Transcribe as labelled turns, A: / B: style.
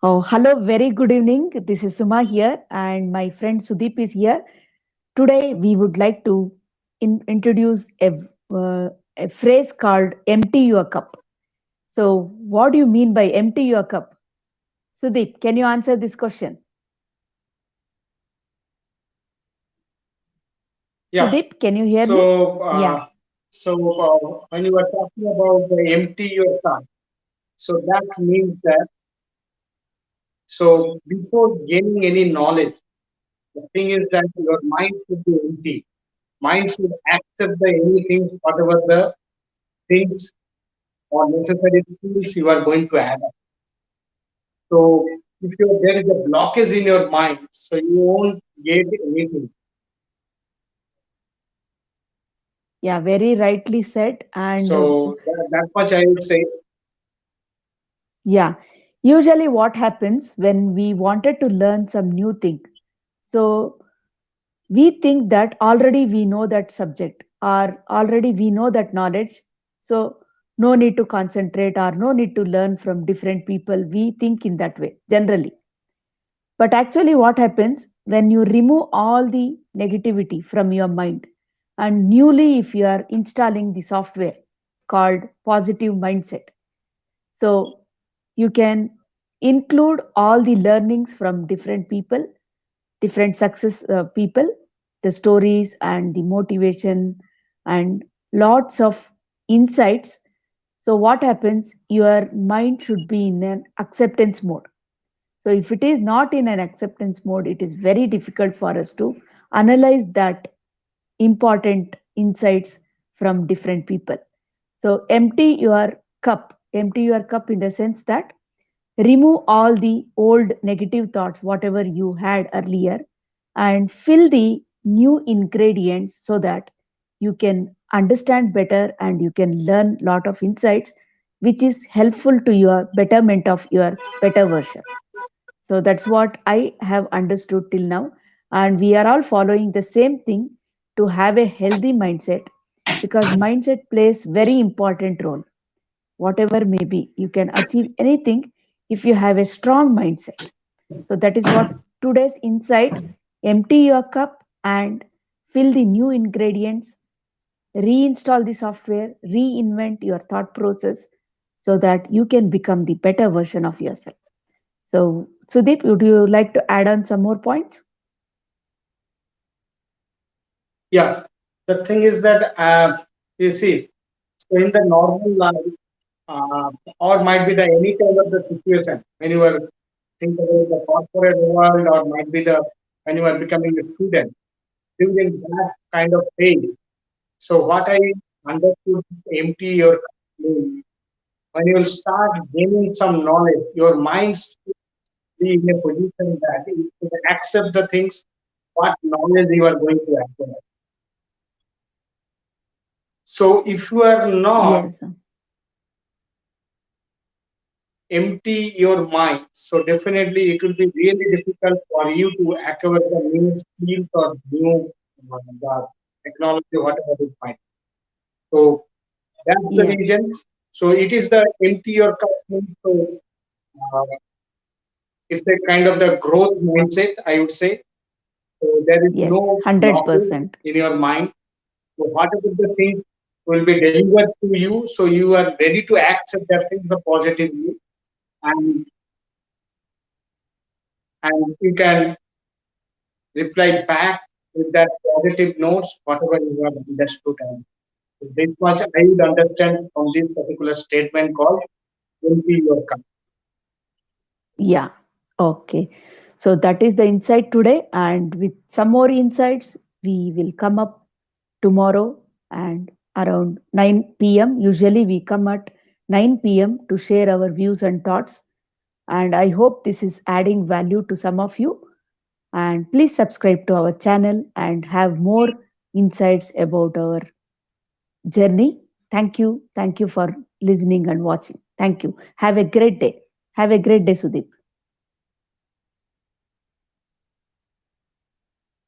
A: Oh, hello, very good evening. This is Suma here, and my friend Sudeep is here. Today, we would like to introduce a phrase called empty your cup. So, what do you mean by empty your cup? Sudeep, can you answer this question?
B: Yeah.
A: Sudeep, can you hear me?
B: So,
A: Yeah,
B: when you were talking about the empty your cup, so that means that before gaining any knowledge, the thing is that your mind should be empty. Mind should accept the anything, whatever the things or necessary skills you are going to add up. So, if there is a blockage in your mind, so you won't get anything.
A: yeah, very rightly said. And
B: That much I would say.
A: yeah, usually what happens when we wanted to learn some new thing? So, we think that already we know that subject or already we know that knowledge, so no need to concentrate or no need to learn from different people. We think in that way generally, but actually what happens when you remove all the negativity from your mind, and newly if you are installing the software called positive mindset, so you can include all the learnings from different people, different success people, the stories and the motivation and lots of insights. So what happens, your mind should be in an acceptance mode. So if it is not in an acceptance mode, it is very difficult for us to analyze that important insights from different people. So empty your cup in the sense that remove all the old negative thoughts, whatever you had earlier, and fill the new ingredients so that you can understand better and you can learn lot of insights which is helpful to your betterment of your better version. So that's what I have understood till now, and we are all following the same thing to have a healthy mindset, because mindset plays very important role. Whatever may be, you can achieve anything if you have a strong mindset. So that is what today's insight: empty your cup and fill the new ingredients, reinstall the software, reinvent your thought process so that you can become the better version of yourself. So, Sudeep, would you like to add on some more points?
B: Yeah. The thing is that you see, so in the normal life, uh, or might be the any kind of the situation when you are think about the corporate world, or might be the when you are becoming a student during that kind of phase. So what I understood, empty your cup means when you will start gaining some knowledge, your mind should be in a position that it should accept the things what knowledge you are going to acquire. So if you are not
A: Yes,
B: empty your mind, so definitely it will be really difficult for you to acquire the new skills or new the technology, whatever you find. So that's the
A: yeah,
B: reason. So it is the empty your cup. So uh, it's a kind of the growth mindset, I would say. So there is
A: yes,
B: no blockage
A: 100%.
B: in your mind. So whatever the thing will be delivered to you, so you are ready to accept that thing the positively, and you can reply back with that positive notes, whatever you have understood. And this much I would understand from this particular statement called will be your cup.
A: Yeah, okay. So that is the insight today, and with some more insights, we will come up tomorrow and around 9 p.m. Usually, we come at 9 p.m. to share our views and thoughts. And I hope this is adding value to some of you. And please subscribe to our channel and have more insights about our journey. Thank you. Thank you for listening and watching. Thank you. Have a great day. Have a great day, Sudeep.